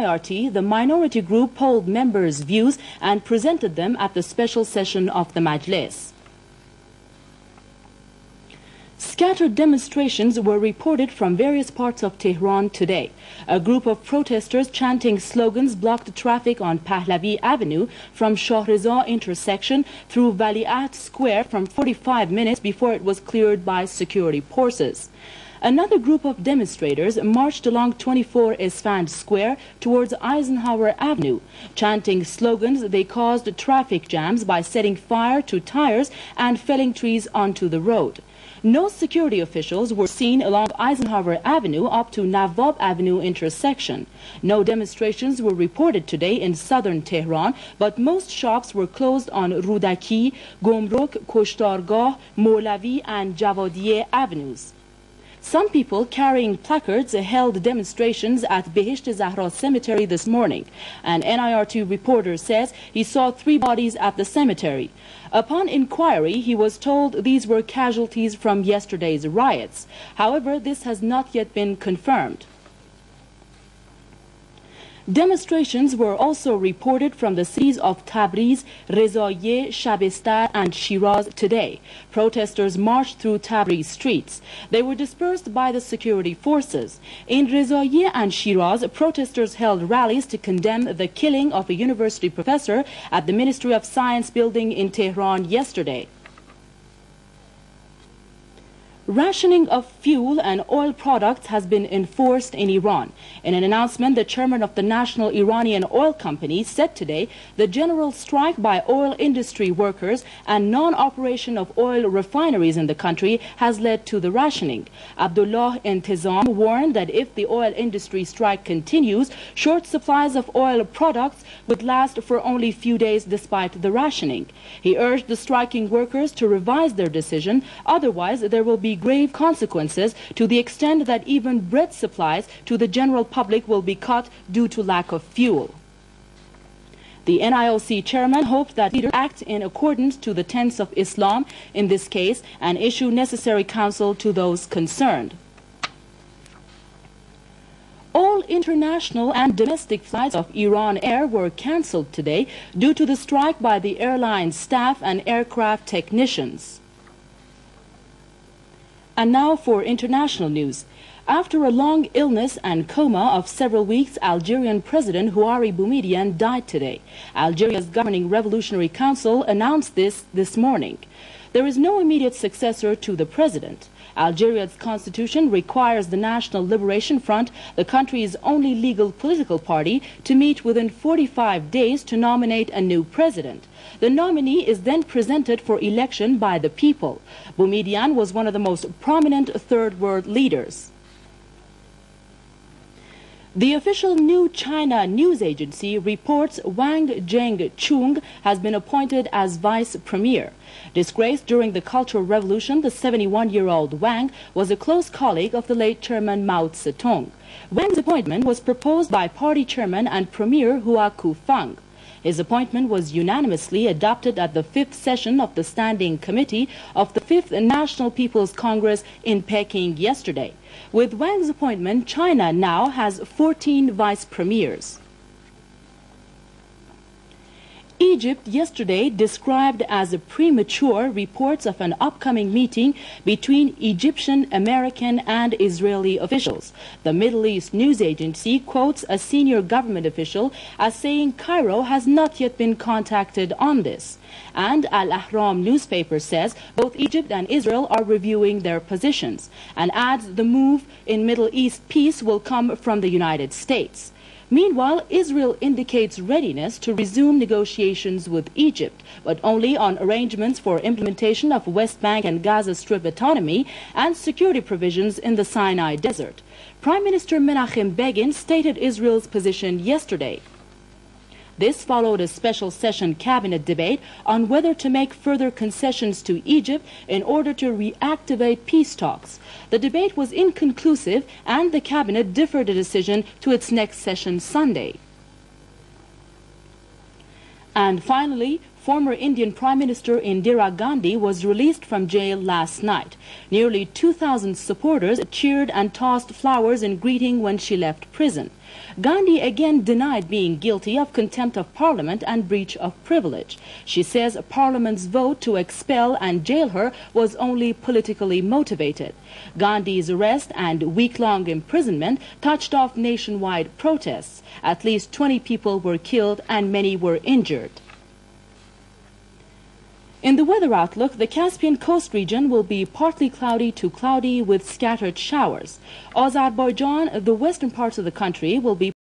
NIRT, the minority group polled members' views and presented them at the special session of the Majlis. Scattered demonstrations were reported from various parts of Tehran today. A group of protesters chanting slogans blocked traffic on Pahlavi Avenue from Shahreza intersection through Valiat Square for 45 minutes before it was cleared by security forces. Another group of demonstrators marched along 24 Isfand Square towards Eisenhower Avenue. Chanting slogans, they caused traffic jams by setting fire to tires and felling trees onto the road. No security officials were seen along Eisenhower Avenue up to Nawab Avenue intersection. No demonstrations were reported today in southern Tehran, but most shops were closed on Rudaki, Gomruk, Koshtargah, Molavi and Javadieh avenues. Some people carrying placards held demonstrations at Behisht Zahra Cemetery this morning. An NIRT reporter says he saw 3 bodies at the cemetery. Upon inquiry, he was told these were casualties from yesterday's riots. However, this has not yet been confirmed. Demonstrations were also reported from the cities of Tabriz, Rezaieh, Shabistar and Shiraz today. Protesters marched through Tabriz streets. They were dispersed by the security forces. In Rezaieh and Shiraz, protesters held rallies to condemn the killing of a university professor at the Ministry of Science building in Tehran yesterday. Rationing of fuel and oil products has been enforced in Iran. In an announcement, the chairman of the National Iranian Oil Company said today the general strike by oil industry workers and non-operation of oil refineries in the country has led to the rationing. Abdullah Intizam warned that if the oil industry strike continues, short supplies of oil products would last for only a few days despite the rationing. He urged the striking workers to revise their decision, otherwise there will be grave consequences to the extent that even bread supplies to the general public will be cut due to lack of fuel. The NIOC chairman hoped that leaders act in accordance to the tenets of Islam in this case and issue necessary counsel to those concerned. All international and domestic flights of Iran Air were cancelled today due to the strike by the airline staff and aircraft technicians. And now for international news. After a long illness and coma of several weeks, Algerian President Houari Boumediene died today. Algeria's Governing Revolutionary Council announced this morning. There is no immediate successor to the president. Algeria's constitution requires the National Liberation Front, the country's only legal political party, to meet within 45 days to nominate a new president. The nominee is then presented for election by the people. Boumediene was one of the most prominent Third World leaders. The official New China news agency reports Wang Zhengchun has been appointed as vice premier. Disgraced during the Cultural Revolution, the 71-year-old Wang was a close colleague of the late chairman Mao Zedong. Wang's appointment was proposed by party chairman and premier Hua Kufang. His appointment was unanimously adopted at the 5th session of the Standing Committee of the 5th National People's Congress in Peking yesterday. With Wang's appointment, China now has 14 vice premiers. Egypt yesterday described as premature reports of an upcoming meeting between Egyptian, American and Israeli officials. The Middle East news agency quotes a senior government official as saying Cairo has not yet been contacted on this. And Al-Ahram newspaper says both Egypt and Israel are reviewing their positions, and adds the move in Middle East peace will come from the United States. Meanwhile, Israel indicates readiness to resume negotiations with Egypt, but only on arrangements for implementation of West Bank and Gaza Strip autonomy and security provisions in the Sinai Desert. Prime Minister Menachem Begin stated Israel's position yesterday. This followed a special session cabinet debate on whether to make further concessions to Egypt in order to reactivate peace talks. The debate was inconclusive and the cabinet deferred a decision to its next session Sunday. And finally, Former Indian Prime Minister Indira Gandhi was released from jail last night. Nearly 2,000 supporters cheered and tossed flowers in greeting when she left prison. Gandhi again denied being guilty of contempt of Parliament and breach of privilege. She says Parliament's vote to expel and jail her was only politically motivated. Gandhi's arrest and week-long imprisonment touched off nationwide protests. At least 20 people were killed and many were injured. In the weather outlook, the Caspian coast region will be partly cloudy to cloudy with scattered showers. Azerbaijan, the western parts of the country, will be